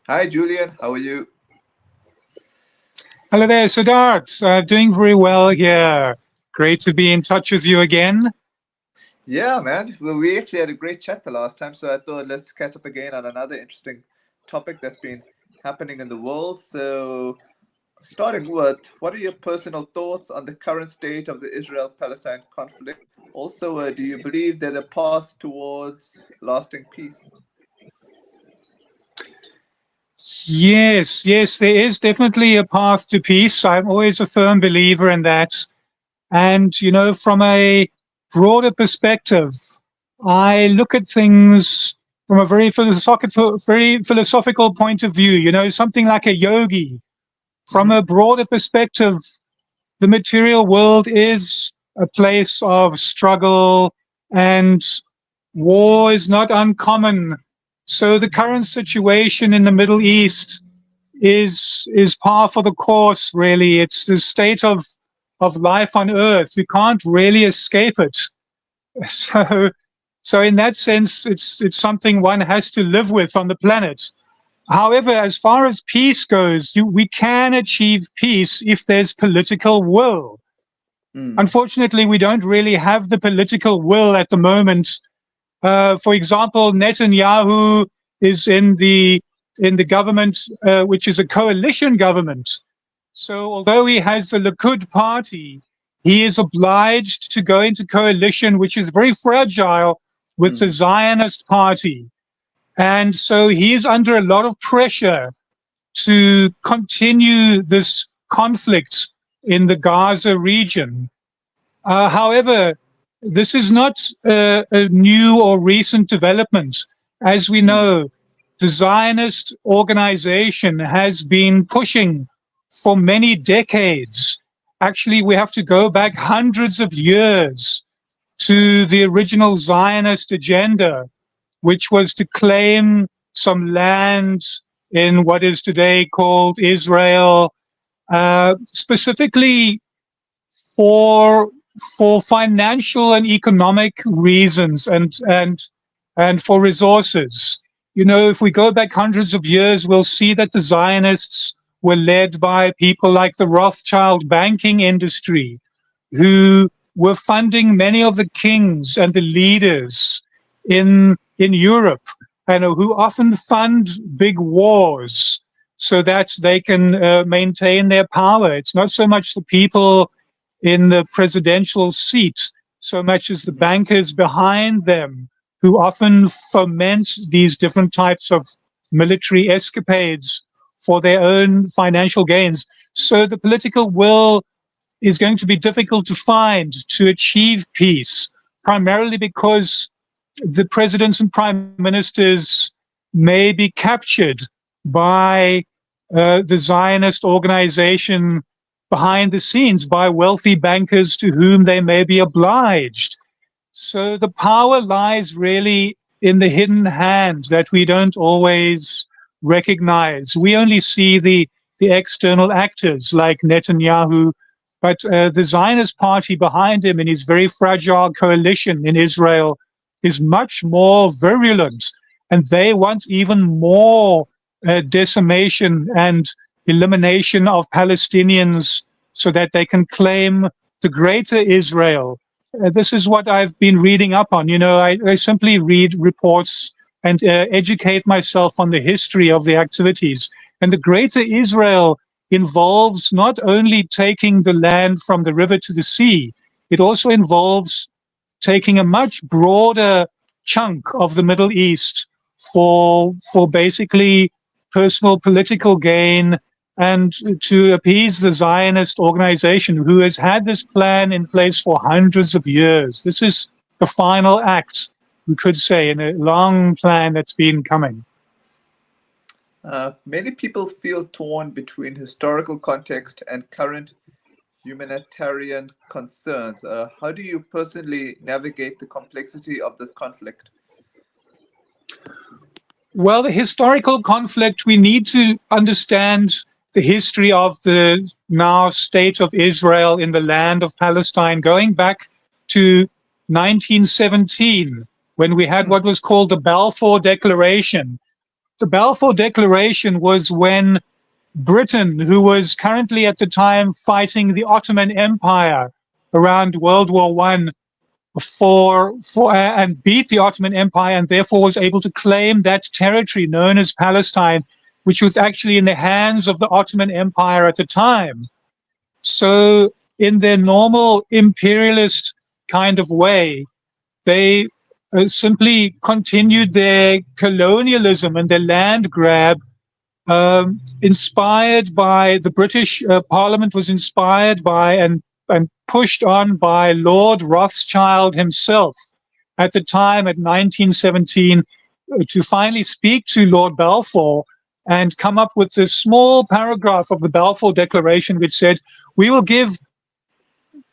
Hi, Julian. How are you? Hello there, Siddharth. Doing very well here. Great to be in touch with you again. Yeah, man. Well, we actually had a great chat the last time, so I thought let's catch up again on another interesting topic that's been happening in the world. So, starting with, what are your personal thoughts on the current state of the Israel-Palestine conflict? Also, do you believe there's a path towards lasting peace? Yes, there is definitely a path to peace. I'm always a firm believer in that. And, from a broader perspective, I look at things from a very philosophical point of view, something like a yogi. From Mm-hmm. a broader perspective, the material world is a place of struggle, and war is not uncommon. So the current situation in the Middle East is par for the course, really. It's the state of life on Earth. You can't really escape it. So so in that sense, it's something one has to live with on the planet. However, as far as peace goes, we can achieve peace if there's political will. Mm. Unfortunately, we don't really have the political will at the moment. For example, Netanyahu is in the government, which is a coalition government. So, although he has the Likud party, he is obliged to go into coalition, which is very fragile, with the Mm. Zionist party. And so he is under a lot of pressure to continue this conflict in the Gaza region. However, this is not a new or recent development. As we Mm. know, the Zionist organization has been pushing for many decades. Actually, we have to go back hundreds of years to the original Zionist agenda, which was to claim some land in what is today called Israel, specifically for financial and economic reasons, and for resources. If we go back hundreds of years, we'll see that the Zionists were led by people like the Rothschild banking industry, who were funding many of the kings and the leaders in Europe, and who often fund big wars so that they can maintain their power. It's not so much the people in the presidential seat so much as the Mhm. bankers behind them, who often foment these different types of military escapades for their own financial gains. So the political will is going to be difficult to find to achieve peace, primarily because the presidents and prime ministers may be captured by the Zionist organization behind the scenes, by wealthy bankers to whom they may be obliged. So the power lies really in the hidden hand that we don't always recognize. We only see the external actors like Netanyahu, but the Zionist party behind him in his very fragile coalition in Israel is much more virulent, and they want even more decimation and elimination of Palestinians so that they can claim the greater Israel. This is what I've been reading up on. I simply read reports and educate myself on the history of the activities. And the greater Israel involves not only taking the land from the river to the sea, it also involves taking a much broader chunk of the Middle East for basically personal political gain, and to appease the Zionist organization, who has had this plan in place for hundreds of years. This is the final act, we could say, in a long plan that's been coming. Many people feel torn between historical context and current humanitarian concerns. How do you personally navigate the complexity of this conflict? Well, the historical conflict, we need to understand the history of the now state of Israel in the land of Palestine, going back to 1917, when we had Mm. what was called the Balfour Declaration. the Balfour Declaration was when Britain, who was currently at the time fighting the Ottoman Empire around World War I, and beat the Ottoman Empire, and therefore was able to claim that territory known as Palestine, which was actually in the hands of the Ottoman Empire at the time. So in their normal imperialist kind of way, they simply continued their colonialism and their land grab, inspired by the British Parliament, was inspired by and pushed on by Lord Rothschild himself at the time, at 1917, to finally speak to Lord Balfour and come up with this small paragraph of the Balfour Declaration, which said, we will give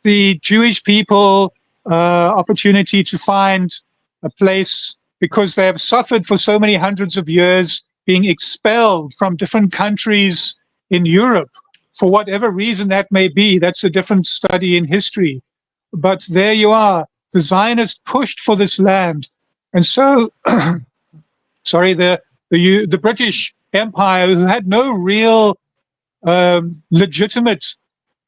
the Jewish people opportunity to find a place, because they have suffered for so many hundreds of years, being expelled from different countries in Europe, for whatever reason that may be. That's a different study in history. But there you are. The Zionists pushed for this land. And so, sorry, the British Empire, who had no real legitimate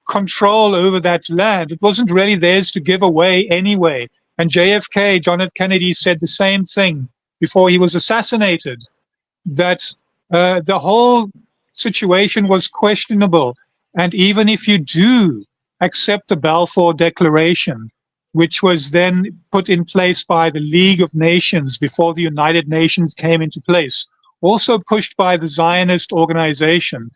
control over that land, it wasn't really theirs to give away anyway. And JFK, John F. Kennedy, said the same thing before he was assassinated, that the whole situation was questionable. And even if you do accept the Balfour Declaration, which was then put in place by the League of Nations before the United Nations came into place, also pushed by the Zionist organization,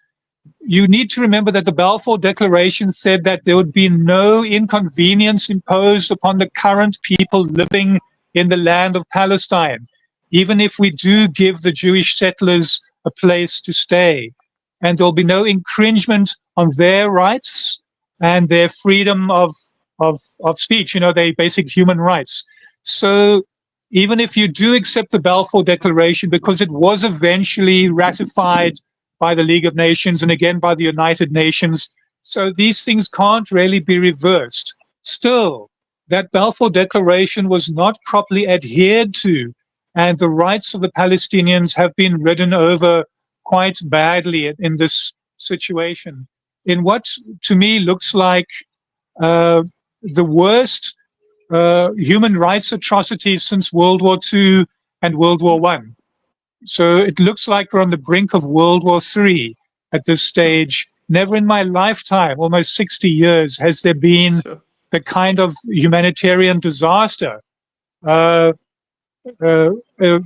you need to remember that the Balfour Declaration said that there would be no inconvenience imposed upon the current people living in the land of Palestine, even if we do give the Jewish settlers a place to stay. And there'll be no infringement on their rights and their freedom of speech, their basic human rights. So even if you do accept the Balfour Declaration, because it was eventually ratified by the League of Nations and again by the United Nations, so these things can't really be reversed. Still, that Balfour Declaration was not properly adhered to, and the rights of the Palestinians have been ridden over quite badly in this situation, in what to me looks like the worst human rights atrocities since World War II and World War I. So it looks like we're on the brink of World War III at this stage. Never in my lifetime, almost 60 years, has there been the kind of humanitarian disaster,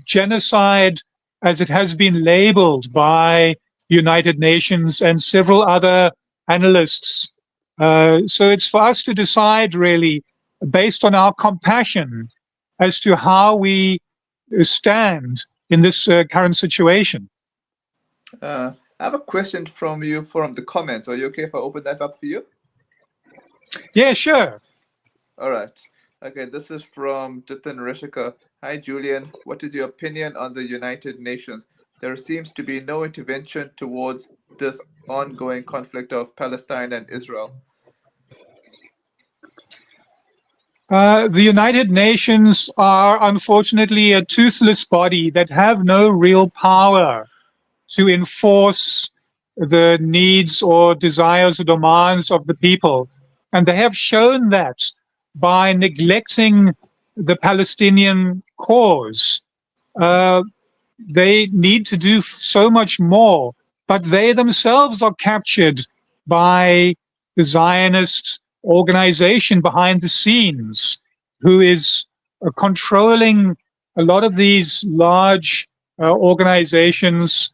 genocide, as it has been labeled by the United Nations and several other analysts. So it's for us to decide, really, based on our compassion, as to how we stand in this current situation. I have a question from you from the comments. Are you okay if I open that up for you? Yeah, sure. All right. Okay, this is from Jitin Rishika. Hi, Julian. What is your opinion on the United Nations? There seems to be no intervention towards this ongoing conflict of Palestine and Israel. The United Nations are unfortunately a toothless body that have no real power to enforce the needs or desires or demands of the people. And they have shown that by neglecting the Palestinian cause. They need to do so much more, but they themselves are captured by the Zionist organization behind the scenes, who is controlling a lot of these large organizations.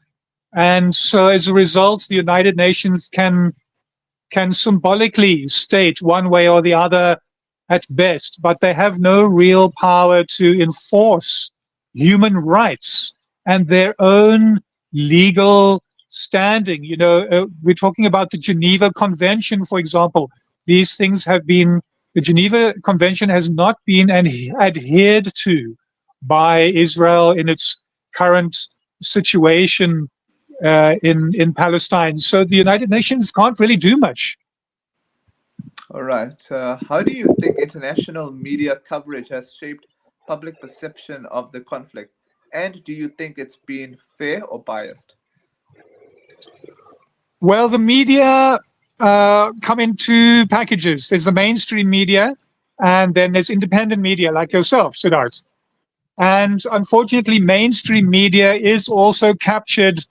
And so as a result, the United Nations can symbolically state one way or the other at best, but they have no real power to enforce human rights and their own legal standing. We're talking about the Geneva Convention, for example. These things have been, the Geneva Convention has not been adhered to by Israel in its current situation in Palestine. So the United Nations can't really do much. All right. How do you think international media coverage has shaped public perception of the conflict? And do you think it's been fair or biased? Well, the media come in two packages. There's the mainstream media, and then there's independent media like yourself, Siddharth. And unfortunately, mainstream media is also captured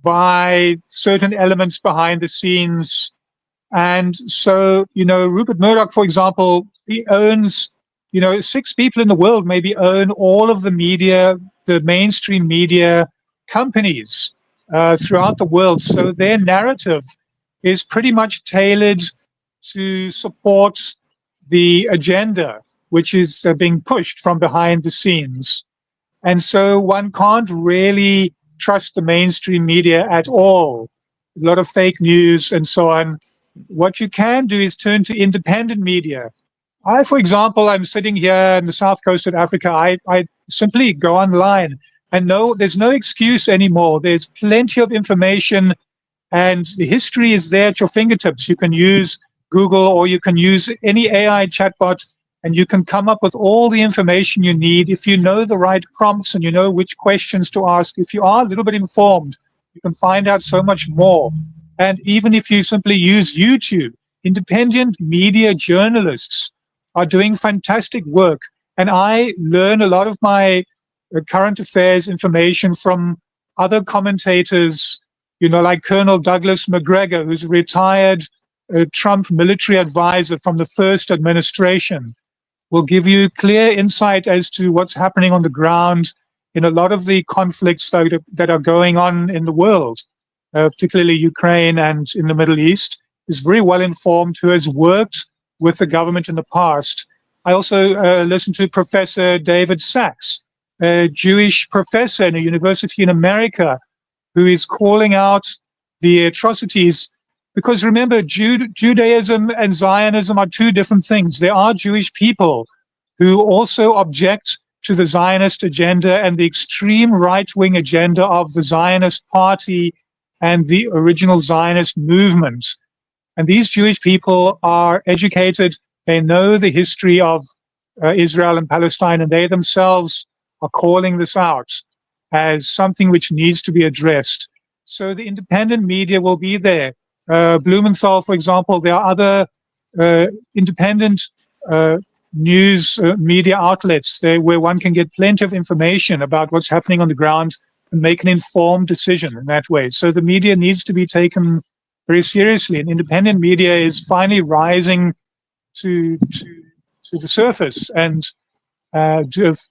by certain elements behind the scenes. And so, Rupert Murdoch, for example, he owns, 6 people in the world maybe own all of the media, the mainstream media companies throughout the world. So their narrative is pretty much tailored to support the agenda, which is being pushed from behind the scenes. And so one can't really trust the mainstream media at all. A lot of fake news and so on. What you can do is turn to independent media. For example, I'm sitting here in the south coast of Africa. I simply go online and there's no excuse anymore. There's plenty of information and the history is there at your fingertips. You can use Google or you can use any AI chatbot and you can come up with all the information you need if you know the right prompts and you know which questions to ask. If you are a little bit informed, you can find out so much more. And even if you simply use YouTube, independent media journalists are doing fantastic work. And I learn a lot of my current affairs information from other commentators, like Colonel Douglas McGregor, who's a retired Trump military advisor from the first administration, will give you clear insight as to what's happening on the ground in a lot of the conflicts that are going on in the world, particularly Ukraine and in the Middle East. Is very well informed, who has worked with the government in the past. I also listen to Professor David Sachs, a Jewish professor in a university in America, who is calling out the atrocities. Because remember, Judaism and Zionism are two different things. There are Jewish people who also object to the Zionist agenda and the extreme right-wing agenda of the Zionist party and the original Zionist movement. And these Jewish people are educated. They know the history of Israel and Palestine, and they themselves are calling this out as something which needs to be addressed. So the independent media will be there. Blumenthal, for example, there are other independent news media outlets there where one can get plenty of information about what's happening on the ground and make an informed decision in that way. So the media needs to be taken very seriously, and independent media is finally rising to the surface and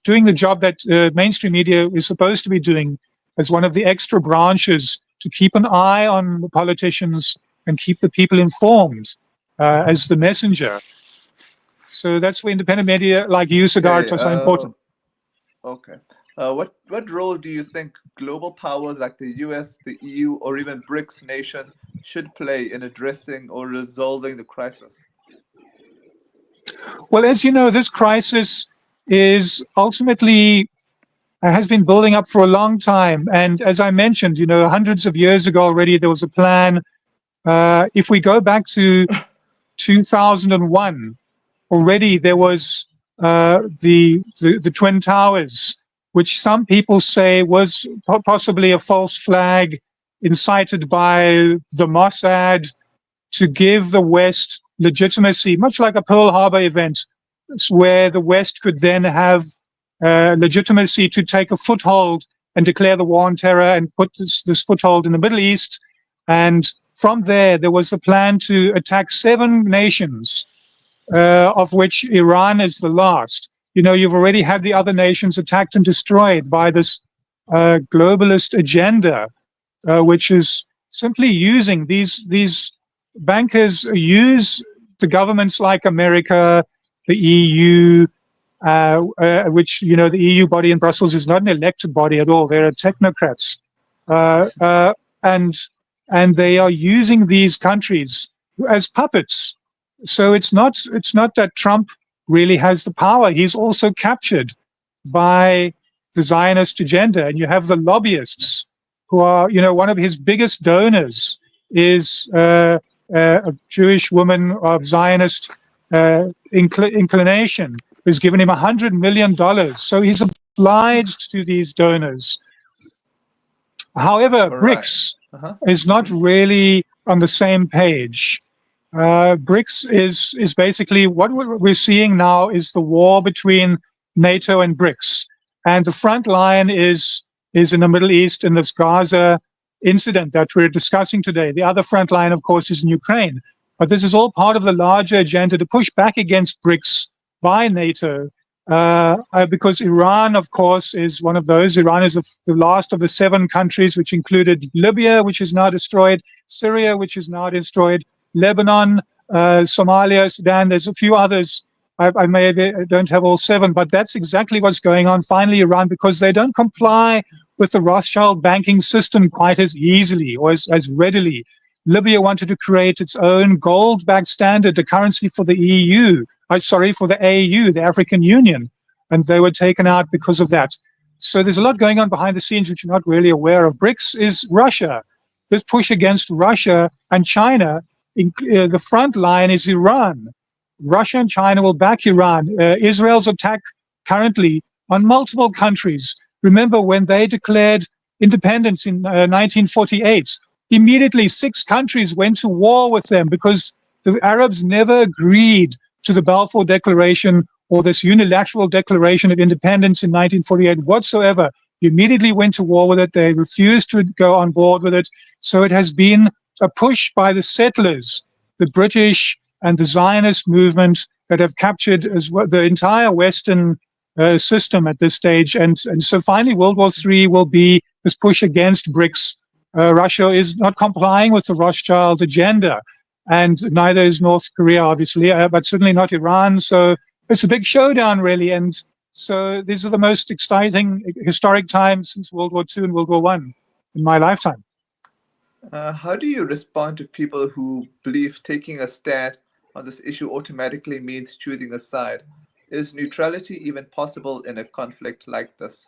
doing the job that mainstream media is supposed to be doing as one of the extra branches to keep an eye on the politicians and keep the people informed as the messenger. So that's where independent media like you, Siddharth, are so important. Okay. What role do you think global powers like the US, the EU, or even BRICS nations should play in addressing or resolving the crisis? Well, as you know, this crisis is ultimately has been building up for a long time. And as I mentioned, hundreds of years ago already, there was a plan. If we go back to 2001, already there was the Twin Towers, which some people say was possibly a false flag incited by the Mossad to give the West legitimacy, much like a Pearl Harbor event, where the West could then have legitimacy to take a foothold and declare the war on terror and put this foothold in the Middle East. And from there was the plan to attack 7 nations, of which Iran is the last. You've already had the other nations attacked and destroyed by this globalist agenda, which is simply using these bankers use the governments like America, the EU, which, the EU body in Brussels is not an elected body at all. They're technocrats. And they are using these countries as puppets. So it's not that Trump really has the power. He's also captured by the Zionist agenda. And you have the lobbyists who are, one of his biggest donors is a Jewish woman of Zionist inclination, who's given him $100 million. So he's a obliged to these donors. However, All right. BRICS is not really on the same page. BRICS is basically what we're seeing now is the war between NATO and BRICS, and the front line is in the Middle East in this Gaza incident that we're discussing today. The other front line, of course, is in Ukraine. But this is all part of the larger agenda to push back against BRICS by NATO, because Iran, of course, is one of those. Iran is the last of the 7 countries, which included Libya, which is now destroyed, Syria, which is now destroyed, Lebanon, Somalia, Sudan. There's a few others. I don't have all 7, but that's exactly what's going on. Finally, Iran, because they don't comply with the Rothschild banking system quite as easily or as readily. Libya wanted to create its own gold-backed standard, the currency for the EU, for the AU, the African Union, and they were taken out because of that. So there's a lot going on behind the scenes which you're not really aware of. BRICS is Russia. This push against Russia and China, the front line is Iran. Russia and China will back Iran. Israel's attack currently on multiple countries. Remember when they declared independence in 1948, immediately 6 countries went to war with them because the Arabs never agreed to the Balfour Declaration or this unilateral declaration of independence in 1948 whatsoever. They immediately went to war with it. They refused to go on board with it. So it has been a push by the settlers, the British and the Zionist movement that have captured as well the entire Western system at this stage. And so finally, World War III will be this push against BRICS. Russia is not complying with the Rothschild agenda, and neither is North Korea, obviously, but certainly not Iran. So it's a big showdown, really. And so these are the most exciting historic times since World War II and World War I in my lifetime. How do you respond to people who believe taking a stand on this issue automatically means choosing a side? Is neutrality even possible in a conflict like this?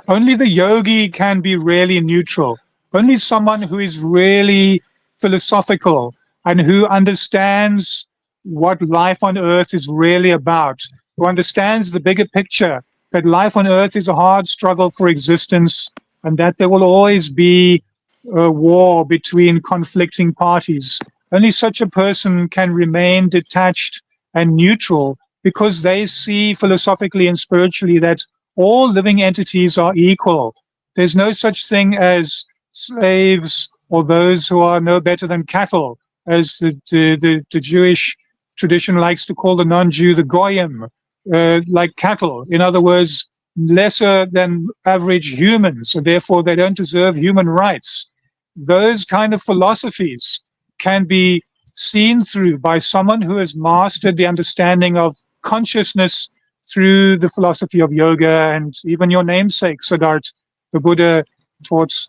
Only the yogi can be really neutral. Only someone who is really philosophical and who understands what life on earth is really about, who understands the bigger picture, that life on earth is a hard struggle for existence and that there will always be a war between conflicting parties. Only such a person can remain detached and neutral because they see philosophically and spiritually that all living entities are equal. There's no such thing as slaves or those who are no better than cattle, as the Jewish tradition likes to call the non-Jew the goyim, like cattle. In other words, lesser than average humans, and therefore they don't deserve human rights. Those kind of philosophies can be seen through by someone who has mastered the understanding of consciousness through the philosophy of yoga, and even your namesake, Siddharth, the Buddha, taught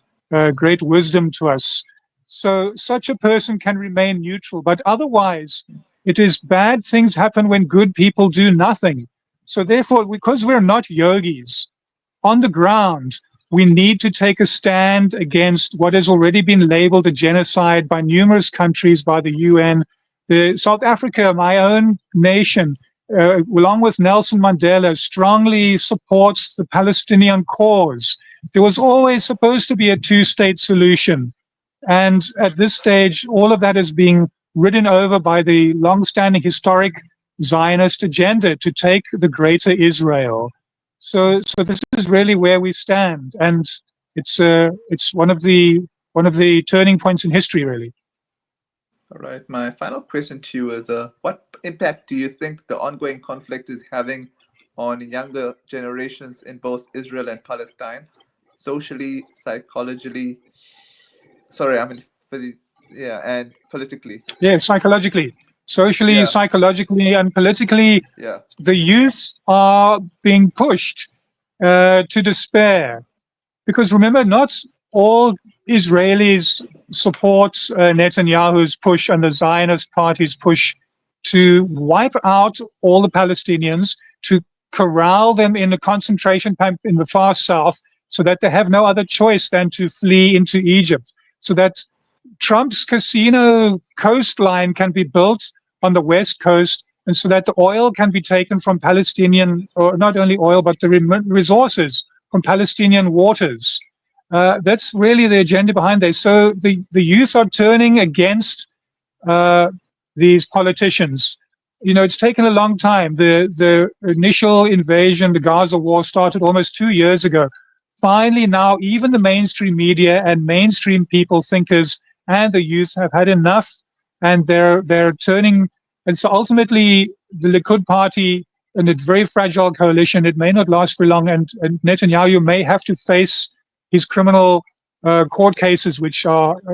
great wisdom to us. So such a person can remain neutral, but otherwise it is bad things happen when good people do nothing. So therefore, because we're not yogis, on the ground, we need to take a stand against what has already been labeled a genocide by numerous countries, by the UN. South Africa, my own nation, along with Nelson Mandela, strongly supports the Palestinian cause. There was always supposed to be a 2-state solution. And at this stage, all of that is being ridden over by the long-standing historic Zionist agenda to take the greater Israel. So this is really where we stand, and it's one of the turning points in history, really. All right. My final question to you is, what impact do you think the ongoing conflict is having on younger generations in both Israel and Palestine, socially, psychologically? Sorry, I mean and politically. Yeah, psychologically, socially, psychologically, and politically. Yeah. The youth are being pushed to despair, because remember, not all Israelis support Netanyahu's push and the Zionist party's push to wipe out all the Palestinians, to corral them in a concentration camp in the far south, so that they have no other choice than to flee into Egypt, so that Trump's casino coastline can be built on the west coast, and so that the oil can be taken from Palestinian, or not only oil, but the resources from Palestinian waters. That's really the agenda behind this. So the youth are turning against these politicians. You know, it's taken a long time. The initial invasion, the Gaza war, started almost 2 years ago. Finally, now even the mainstream media and mainstream people, thinkers, and the youth have had enough, and they're turning. And so ultimately, the Likud party, in a very fragile coalition, it may not last for long, and Netanyahu may have to face his criminal court cases, which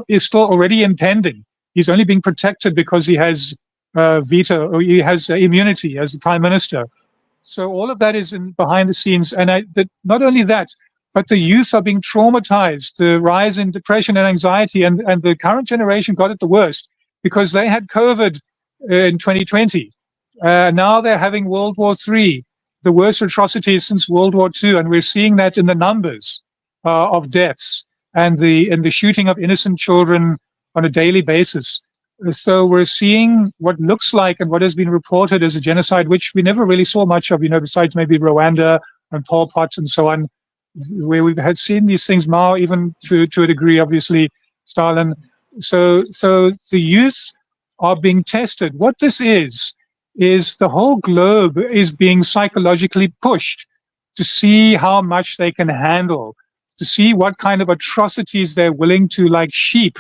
is still already impending. He's only being protected because he has veto, or he has immunity as the prime minister. So all of that is behind the scenes. And not only that, but the youth are being traumatized. The rise in depression and anxiety, and the current generation got it the worst because they had COVID in 2020. Now they're having World War III, the worst atrocities since World War II. And we're seeing that in the numbers of deaths and the shooting of innocent children on a daily basis. So we're seeing what looks like and what has been reported as a genocide, which we never really saw much of, besides maybe Rwanda and Pol Pot and so on, where we had seen these things, Mao, even to a degree, obviously, Stalin. So the youth are being tested. What this is the whole globe is being psychologically pushed to see how much they can handle, to see what kind of atrocities they're willing to, like sheep,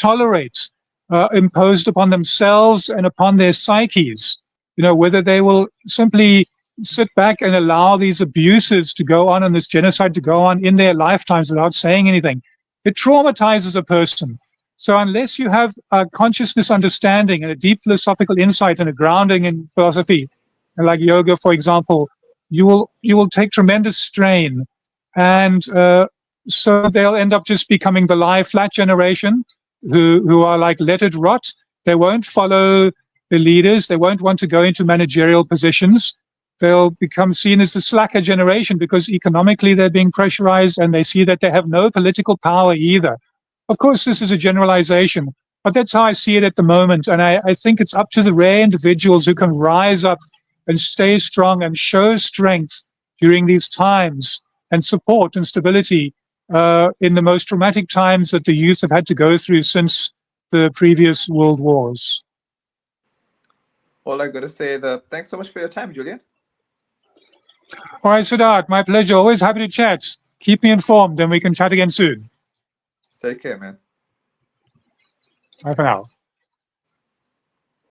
tolerate, imposed upon themselves and upon their psyches. Whether they will simply sit back and allow these abuses to go on and this genocide to go on in their lifetimes without saying anything. It traumatizes a person. So unless you have a consciousness understanding and a deep philosophical insight and a grounding in philosophy, and like yoga, for example, you will take tremendous strain. And so they'll end up just becoming the lie flat generation who are like, let it rot. They won't follow the leaders. They won't want to go into managerial positions. They'll become seen as the slacker generation because economically they're being pressurized and they see that they have no political power either. Of course, this is a generalization, but that's how I see it at the moment. And I think it's up to the rare individuals who can rise up and stay strong and show strength during these times and support and stability in the most traumatic times that the youth have had to go through since the previous world wars. All I got to say, thanks so much for your time, Julian. All right, Siddharth, my pleasure. Always happy to chat. Keep me informed and we can chat again soon. Take care, man. Bye for now.